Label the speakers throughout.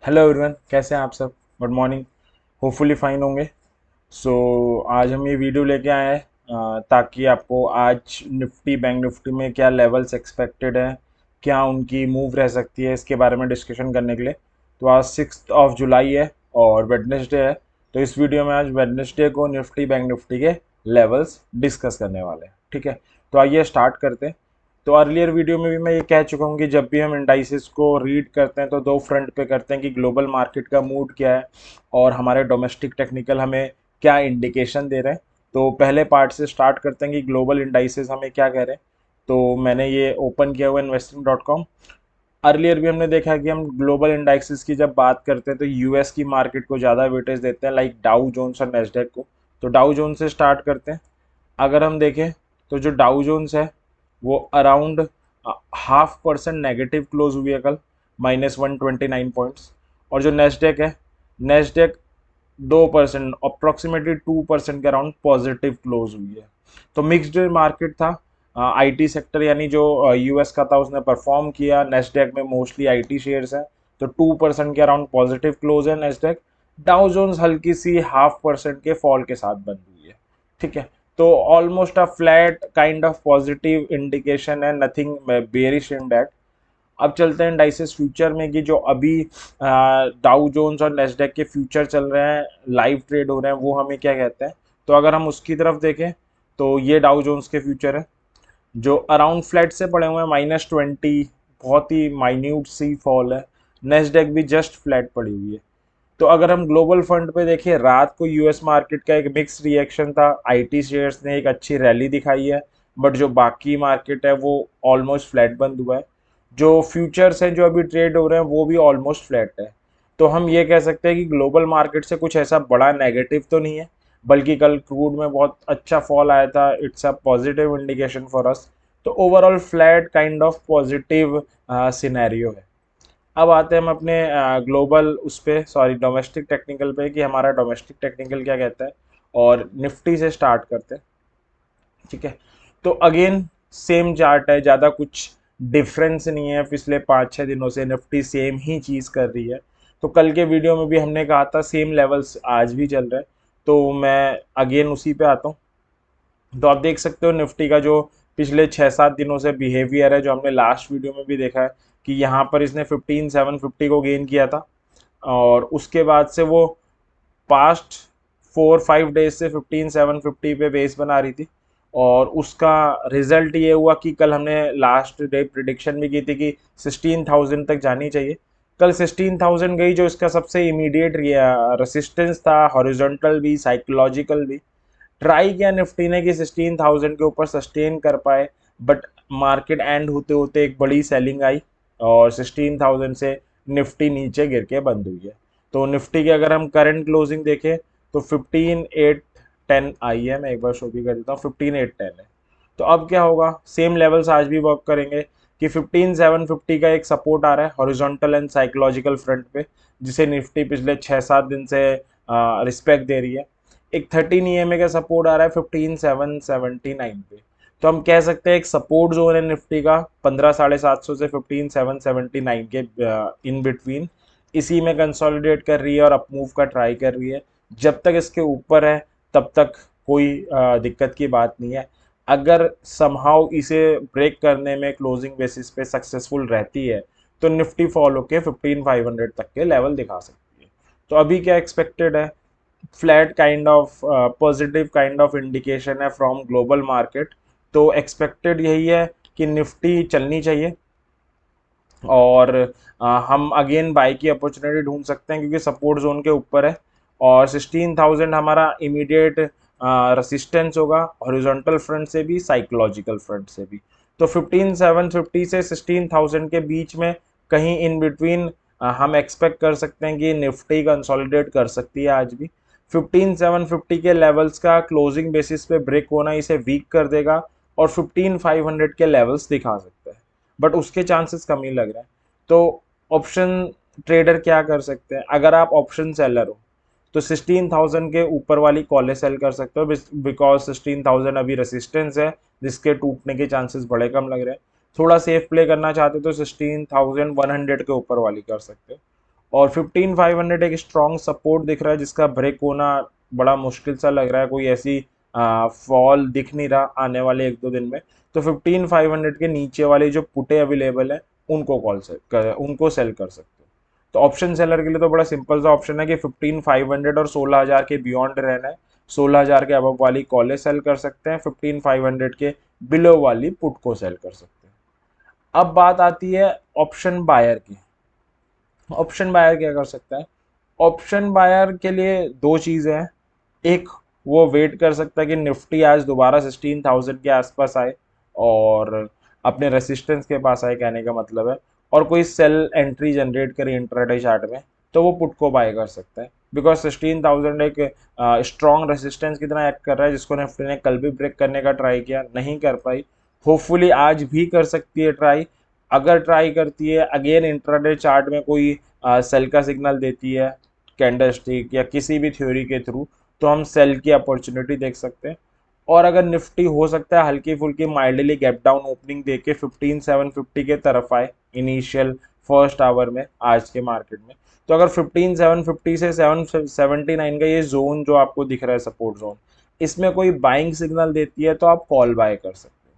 Speaker 1: Hello everyone, कैसे हैं आप सब। Good morning. होपफुली फाइन होंगे। सो आज हम ये वीडियो लेके आए हैं ताकि आपको आज निफ्टी बैंक निफ्टी में क्या लेवल्स एक्सपेक्टेड हैं, क्या उनकी मूव रह सकती है, इसके बारे में डिस्कशन करने के लिए। तो आज 6 जुलाई है और वेडनेसडे है। तो इस वीडियो में आज वेडनेसडे को निफ्टी बैंक निफ्टी के लेवल्स डिस्कस करने वाले हैं। ठीक है, तो आइए स्टार्ट करते हैं। तो अर्लियर वीडियो में भी मैं ये कह चुका हूँ कि जब भी हम इंडाइसिस को रीड करते हैं तो दो फ्रंट पे करते हैं कि ग्लोबल मार्केट का मूड क्या है और हमारे डोमेस्टिक टेक्निकल हमें क्या इंडिकेशन दे रहे हैं। तो पहले पार्ट से स्टार्ट करते हैं कि ग्लोबल इंडाइसिस हमें क्या कह रहे हैं। तो मैंने ये ओपन किया हुआ investing.com। अर्लियर भी हमने देखा है कि हम ग्लोबल इंडाइसिस की जब बात करते हैं तो यूएस की मार्केट को ज़्यादा वेटेज देते हैं, लाइक डाउ जोन्स और नेस्डेक को। तो डाउ जोन्स से स्टार्ट करते हैं। अगर हम देखें तो जो डाउ जोन्स है वो अराउंड 0.5% नेगेटिव क्लोज हुई है कल, -129 पॉइंट्स। और जो नेस्डेक है, नेस्डेक 2%, अप्रॉक्सीमेटली 2% के अराउंड पॉजिटिव क्लोज हुई है। तो मिक्सड मार्केट था। आईटी सेक्टर यानी जो यूएस का था उसने परफॉर्म किया। नेस्डेक में मोस्टली आईटी शेयर्स हैं, तो 2% के अराउंड पॉजिटिव क्लोज है नेस्डेक। डाउ जोन्स हल्की सी 0.5% के फॉल के साथ बंद हुई है। ठीक है, तो almost a flat kind of positive indication है, नथिंग बेरिश इन दैट। अब चलते हैं इंडाइसेस फ्यूचर में कि जो अभी डाउ जोन्स और नेस्डेक के फ्यूचर चल रहे हैं, लाइव ट्रेड हो रहे हैं, वो हमें क्या कहते हैं। तो अगर हम उसकी तरफ देखें तो ये डाउ जोन्स के फ्यूचर है जो अराउंड फ्लैट से पड़े हुए हैं, -20, बहुत ही माइन्यूट सी फॉल है। नेस्डेक भी जस्ट फ्लैट पड़ी हुई है। तो अगर हम ग्लोबल फंड पे देखें, रात को यूएस मार्केट का एक मिक्स रिएक्शन था। आईटी शेयर्स ने एक अच्छी रैली दिखाई है, बट जो बाकी मार्केट है वो ऑलमोस्ट फ्लैट बंद हुआ है। जो फ्यूचर्स हैं जो अभी ट्रेड हो रहे हैं वो भी ऑलमोस्ट फ्लैट है। तो हम ये कह सकते हैं कि ग्लोबल मार्केट से कुछ ऐसा बड़ा नेगेटिव तो नहीं है, बल्कि कल क्रूड में बहुत अच्छा फॉल आया था। It's a positive indication for us. तो overall flat kind of positive scenario है। अब आते हैं हम अपने ग्लोबल उस पे, सॉरी डोमेस्टिक टेक्निकल पे, कि हमारा डोमेस्टिक टेक्निकल क्या कहता है। और निफ्टी से स्टार्ट करते हैं। ठीक है, तो अगेन सेम चार्ट है, ज़्यादा कुछ डिफरेंस नहीं है। पिछले 5-6 दिनों से निफ्टी सेम ही चीज़ कर रही है। तो कल के वीडियो में भी हमने कहा था सेम लेवल्स आज भी चल रहे हैं। तो मैं अगेन उसी पे आता हूँ। तो आप देख सकते हो निफ्टी का जो पिछले 6-7 दिनों से बिहेवियर है, जो हमने लास्ट वीडियो में भी देखा है कि यहाँ पर इसने 15,750 को गेन किया था। और उसके बाद से वो पास्ट 4-5 डेज से 15,750 पे बेस बना रही थी। और उसका रिजल्ट ये हुआ कि कल हमने लास्ट डे प्रिडिक्शन भी की थी कि 16,000 तक जानी चाहिए। कल 16,000 गई, जो इसका सबसे इमीडिएट रेसिस्टेंस था, हॉरिजॉन्टल भी साइकोलॉजिकल भी। ट्राई किया निफ्टी ने कि 16,000 के ऊपर सस्टेन कर पाए, बट मार्केट एंड होते होते एक बड़ी सेलिंग आई और 16,000 से निफ्टी नीचे गिर के बंद हुई है। तो निफ्टी की अगर हम करंट क्लोजिंग देखें तो 15,810 आई है। मैं एक बार शो भी कर देता हूँ, 15,810 है। तो अब क्या होगा, सेम लेवल्स आज भी वर्क करेंगे कि 15,750 का एक सपोर्ट आ रहा है हॉरिजॉन्टल एंड साइकोलॉजिकल फ्रंट पे, जिसे निफ्टी पिछले 6-7 दिन से रिस्पेक्ट दे रही है। एक 13 ईएमए का सपोर्ट आ रहा है 15,779 पे। तो हम कह सकते हैं एक सपोर्ट जोन है निफ्टी का 15,750 से 15,779 के इन बिटवीन। इसी में कंसोलिडेट कर रही है और अप मूव का ट्राई कर रही है। जब तक इसके ऊपर है तब तक कोई दिक्कत की बात नहीं है। अगर समहाउ इसे ब्रेक करने में क्लोजिंग बेसिस पे सक्सेसफुल रहती है तो निफ्टी फॉल होके 15,500 तक के लेवल दिखा सकती है। तो अभी क्या एक्सपेक्टेड है, flat kind of positive kind of indication है फ्रॉम ग्लोबल मार्केट। तो एक्सपेक्टेड यही है कि निफ्टी चलनी चाहिए। और हम अगेन बाई की अपॉर्चुनिटी ढूंढ सकते हैं क्योंकि सपोर्ट जोन के ऊपर है। और 16,000 हमारा इमीडिएट रेसिस्टेंस होगा, हॉरिजॉन्टल फ्रंट से भी साइकोलॉजिकल फ्रंट से भी। तो 15,750 से 16,000 के बीच में कहीं इन बिटवीन हम एक्सपेक्ट कर सकते हैं कि निफ्टी कंसोलिडेट कर सकती है आज भी। 15,750 के लेवल्स का क्लोजिंग बेसिस पे ब्रेक होना इसे वीक कर देगा और 15,500 के लेवल्स दिखा सकता है, बट उसके चांसेस कम ही लग रहे हैं। तो ऑप्शन ट्रेडर क्या कर सकते हैं, अगर आप ऑप्शन सेलर हो तो 16,000 के ऊपर वाली कॉलें सेल कर सकते हो, बिकॉज 16,000 अभी रेसिस्टेंस है जिसके टूटने के चांसेस बड़े कम लग रहे हैं। थोड़ा सेफ प्ले करना चाहते हो तो 16,100 के ऊपर वाली कर सकते हो। और 15,500 एक स्ट्रॉन्ग सपोर्ट दिख रहा है जिसका ब्रेक होना बड़ा मुश्किल सा लग रहा है, कोई ऐसी फॉल दिख नहीं रहा आने वाले 1-2 दिन में। तो 15,500 के नीचे वाली जो पुटे अवेलेबल है उनको उनको सेल कर सकते हो। तो ऑप्शन सेलर के लिए तो बड़ा सिंपल सा ऑप्शन है कि 15,500 और 16,000 के बियॉन्ड रहना है। 16,000 के अबव वाली कॉलेज सेल कर सकते हैं, 15,500 के बिलो वाली पुट को सेल कर सकते हैं। अब बात आती है ऑप्शन बायर की। ऑप्शन बायर क्या कर सकता है? ऑप्शन बायर के लिए दो चीजें हैं। एक, वो वेट कर सकता है कि निफ्टी आज दोबारा 16,000 के आसपास आए और अपने रेसिस्टेंस के पास आए, कहने का मतलब है, और कोई सेल एंट्री जनरेट करे इंट्राडे चार्ट में, तो वो पुट को बाय कर सकता है। बिकॉज 16,000 एक स्ट्रॉन्ग रेसिस्टेंस की तरह एक्ट कर रहा है, जिसको निफ्टी ने कल भी ब्रेक करने का ट्राई किया, नहीं कर पाई। होपफुली आज भी कर सकती है ट्राई। अगर ट्राई करती है अगेन इंट्राडे चार्ट में कोई सेल का सिग्नल देती है कैंडलस्टिक या किसी भी थ्योरी के थ्रू, तो हम सेल की अपॉर्चुनिटी देख सकते हैं। और अगर निफ्टी हो सकता है हल्की फुल्की माइल्डली गैप डाउन ओपनिंग देके 15,750 के तरफ आए इनिशियल फर्स्ट आवर में आज के मार्केट में, तो अगर 15,750 से 779 का ये जोन जो आपको दिख रहा है सपोर्ट जोन, इसमें कोई बाइंग सिग्नल देती है तो आप कॉल बाय कर सकते हैं।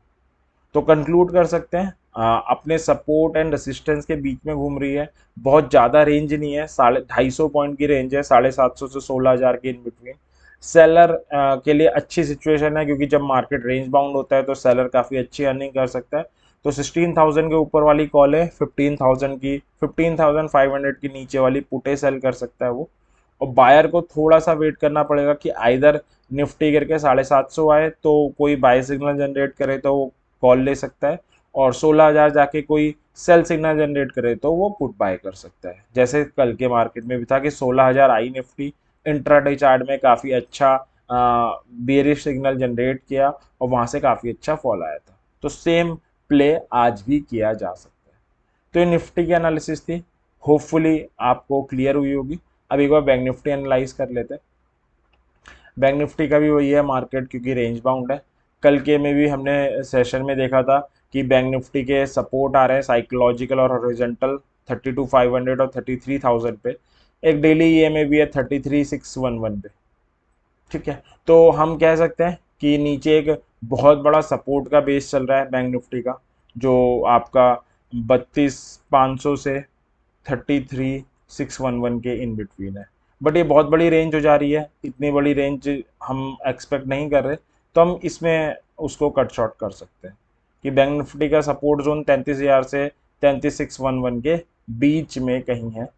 Speaker 1: तो कंक्लूड कर सकते हैं अपने सपोर्ट एंड रेसिस्टेंस के बीच में घूम रही है। बहुत ज़्यादा रेंज नहीं है, 250 पॉइंट की रेंज है, 750 से 16,000 के इन बिटवीन। सेलर के लिए अच्छी सिचुएशन है, क्योंकि जब मार्केट रेंज बाउंड होता है तो सेलर काफ़ी अच्छी अर्निंग कर सकता है। तो 16,000 के ऊपर वाली कॉल है, 15,000 की 15,500 की नीचे वाली पुटे सेल कर सकता है वो। और बायर को थोड़ा सा वेट करना पड़ेगा कि आइदर निफ्टी गिर के 750 आए तो कोई बाय सिग्नल जनरेट करे तो वो कॉल ले सकता है, और 16,000 जाके कोई सेल सिग्नल जनरेट करे तो वो पुट बाय कर सकता है। जैसे कल के मार्केट में भी था कि 16,000 आई निफ्टी, इंट्राडे चार्ट में काफ़ी अच्छा बेरिश सिग्नल जनरेट किया और वहाँ से काफ़ी अच्छा फॉल आया था। तो सेम प्ले आज भी किया जा सकता है। तो ये निफ्टी की एनालिसिस थी, होपफुली आपको क्लियर हुई होगी। अब एक बार बैंक निफ्टी एनालाइज कर लेते हैं। बैंक निफ्टी का भी वही है मार्केट, क्योंकि रेंज बाउंड है। कल के में भी हमने सेशन में देखा था कि बैंक निफ्टी के सपोर्ट आ रहे हैं साइकोलॉजिकल और हॉरिजॉन्टल 32,500 और 33,000 पे। एक डेली ईएमए भी है 33,611 पे। ठीक है, तो हम कह सकते हैं कि नीचे एक बहुत बड़ा सपोर्ट का बेस चल रहा है बैंक निफ्टी का, जो आपका 32,500 से 33,611 के इन बिटवीन है। बट ये बहुत बड़ी रेंज हो जा रही है, इतनी बड़ी रेंज हम एक्सपेक्ट नहीं कर रहे, तो हम इसमें उसको कट शॉर्ट कर सकते हैं कि बैंक निफ्टी का सपोर्ट जोन 33,000 से 33,611 के बीच में कहीं है,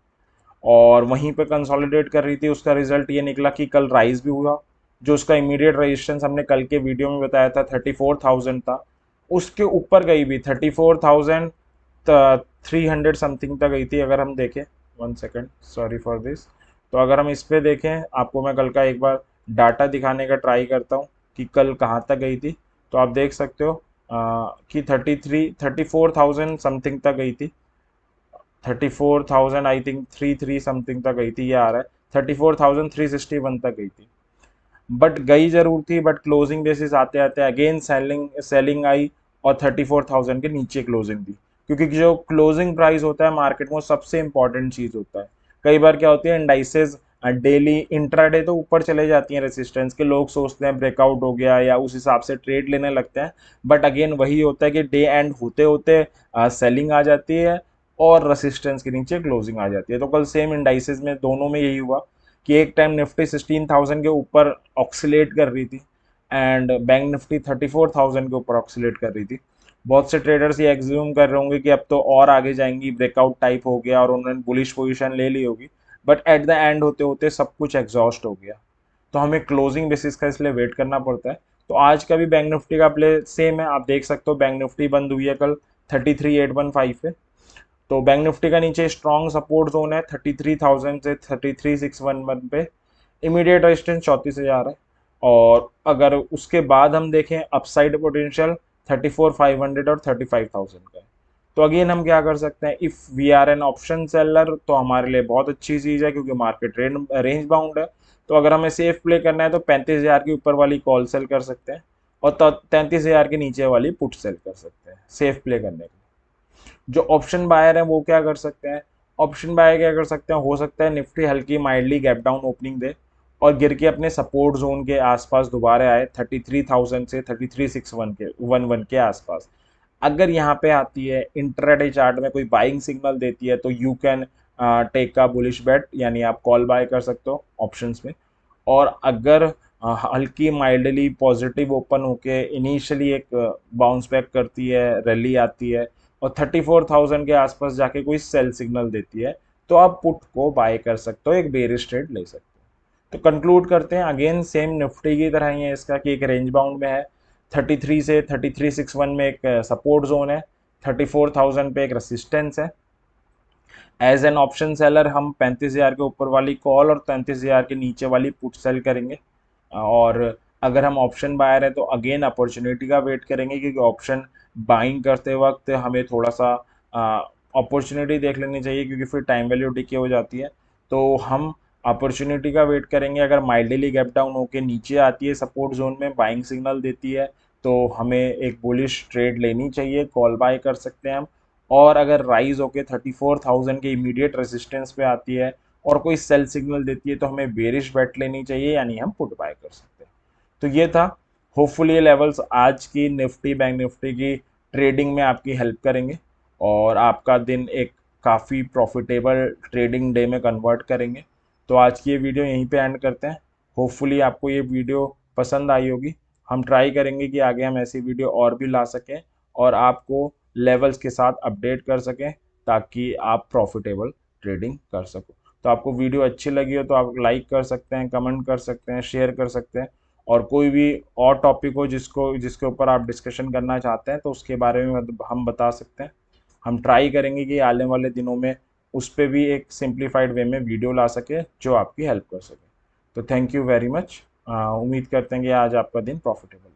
Speaker 1: और वहीं पे कंसोलिडेट कर रही थी। उसका रिजल्ट ये निकला कि कल राइज भी हुआ। जो उसका इमीडिएट रेजिस्टेंस हमने कल के वीडियो में बताया था 34,000 था, उसके ऊपर गई भी 34,300 समथिंग तक गई थी। अगर हम देखें, 1 सेकेंड, सॉरी फॉर दिस। तो अगर हम इस पे देखें, आपको मैं कल का एक बार डाटा दिखाने का ट्राई करता हूँ कि कल कहाँ तक गई थी। तो आप देख सकते हो कि 34,000 समथिंग तक गई थी। 34,000 आई थिंक 33 समथिंग तक गई थी, ये आ रहा है 34,361 तक गई थी। बट गई जरूर थी, बट क्लोजिंग बेसिस आते आते अगेन सेलिंग आई और 34,000 के नीचे क्लोजिंग दी, क्योंकि जो क्लोजिंग प्राइस होता है मार्केट में वो सबसे इंपॉर्टेंट चीज होता है। कई बार क्या होती है, इंडाइसेस डेली इंट्राडे तो ऊपर चले जाती हैं रेसिस्टेंस के, लोग सोचते हैं ब्रेकआउट हो गया या उस हिसाब से ट्रेड लेने लगते हैं। बट अगेन वही होता है कि डे एंड होते होते सेलिंग आ जाती है और रेसिस्टेंस के नीचे क्लोजिंग आ जाती है। तो कल सेम इंडाइसेस में दोनों में यही हुआ कि एक टाइम निफ्टी 16,000 के ऊपर ऑक्सीलेट कर रही थी एंड बैंक निफ्टी 34,000 के ऊपर ऑक्सीलेट कर रही थी। बहुत से ट्रेडर्स ये एग्ज्यूम कर रहे होंगे कि अब तो और आगे जाएंगी, ब्रेकआउट टाइप हो गया और उन्होंने बुलिश पोजीशन ले ली होगी। बट एट द एंड होते होते सब कुछ एग्जॉस्ट हो गया, तो हमें क्लोजिंग बेसिस का इसलिए वेट करना पड़ता है। तो आज का भी बैंक निफ्टी का प्ले सेम है, आप देख सकते हो बैंक निफ्टी बंद हुई है कल 33,815 पे। तो बैंक निफ्टी का नीचे स्ट्रॉन्ग सपोर्ट जोन है 33,000 से 33,611 पे। इमीडिएट रेजिस्टेंस 34,000 है, और अगर उसके बाद हम देखें अपसाइड पोटेंशियल 34,500 और 35,000 का है। तो अगेन हम क्या कर सकते हैं, if we are an option seller तो हमारे लिए बहुत अच्छी चीज़ है, क्योंकि मार्केट रेंज बाउंड है। तो अगर हमें सेफ प्ले करना है तो 35,000 के ऊपर वाली कॉल सेल कर सकते हैं और 33,000 के नीचे वाली पुट सेल कर सकते हैं सेफ प्ले करने के लिए। जो ऑप्शन बायर है वो क्या कर सकते हैं, ऑप्शन बाय क्या कर सकते हैं, हो सकता है निफ्टी हल्की माइल्डली गैप डाउन ओपनिंग दे और गिर के अपने सपोर्ट जोन के आसपास दोबारा आए 33,000 से 33,611 के 11 के आसपास। अगर यहाँ पे आती है इंट्राडे चार्ट में कोई बाइंग सिग्नल देती है तो यू कैन टेक का बुलिश बेट, यानी आप कॉल बाय कर सकते हो ऑप्शंस में। और अगर हल्की माइल्डली पॉजिटिव ओपन होके इनिशियली एक बाउंस बैक करती है, रैली आती है और 34,000 के आसपास जाके कोई सेल सिग्नल देती है तो आप पुट को बाय कर सकते हो, एक बेरिश ट्रेड ले सकते हो। तो कंक्लूड करते हैं, अगेन सेम निफ्टी की तरह ही है इसका कि एक रेंज बाउंड में है। 33 से 3361 में एक सपोर्ट जोन है, 34,000 पे एक रेसिस्टेंस है। एज एन ऑप्शन सेलर हम 35,000 के ऊपर वाली कॉल और 33,000 के नीचे वाली पुट सेल करेंगे। और अगर हम ऑप्शन बायर है तो अगेन अपॉर्चुनिटी का वेट करेंगे, क्योंकि ऑप्शन बाइंग करते वक्त हमें थोड़ा सा अपॉर्चुनिटी देख लेनी चाहिए, क्योंकि फिर टाइम वैल्यू डिके हो जाती है। तो हम अपॉर्चुनिटी का वेट करेंगे, अगर माइल्डली गैप डाउन होकर नीचे आती है सपोर्ट जोन में, बाइंग सिग्नल देती है तो हमें एक बुलिश ट्रेड लेनी चाहिए, कॉल बाय कर सकते हैं हम। और अगर राइज होके 34,000 के इमीडिएट रेजिस्टेंस पे आती है और कोई सेल सिग्नल देती है तो हमें बेरिश बेट लेनी चाहिए, यानी हम पुट बाय कर सकते हैं। तो ये था, होपफुली ये लेवल्स आज की निफ्टी बैंक निफ्टी की ट्रेडिंग में आपकी हेल्प करेंगे और आपका दिन एक काफ़ी प्रॉफिटेबल ट्रेडिंग डे में कन्वर्ट करेंगे। तो आज की ये वीडियो यहीं पे एंड करते हैं। होपफुली आपको ये वीडियो पसंद आई होगी। हम ट्राई करेंगे कि आगे हम ऐसी वीडियो और भी ला सकें और आपको लेवल्स के साथ अपडेट कर सकें, ताकि आप प्रॉफिटेबल ट्रेडिंग कर सको। तो आपको वीडियो अच्छी लगी हो तो आप लाइक कर सकते हैं, कमेंट कर सकते हैं, शेयर कर सकते हैं। और कोई भी और टॉपिक हो जिसके ऊपर आप डिस्कशन करना चाहते हैं तो उसके बारे में हम बता सकते हैं। हम ट्राई करेंगे कि आने वाले दिनों में उस पर भी एक सिंप्लीफाइड वे में वीडियो ला सके जो आपकी हेल्प कर सके। तो थैंक यू वेरी मच। उम्मीद करते हैं कि आज आपका दिन प्रॉफिटेबल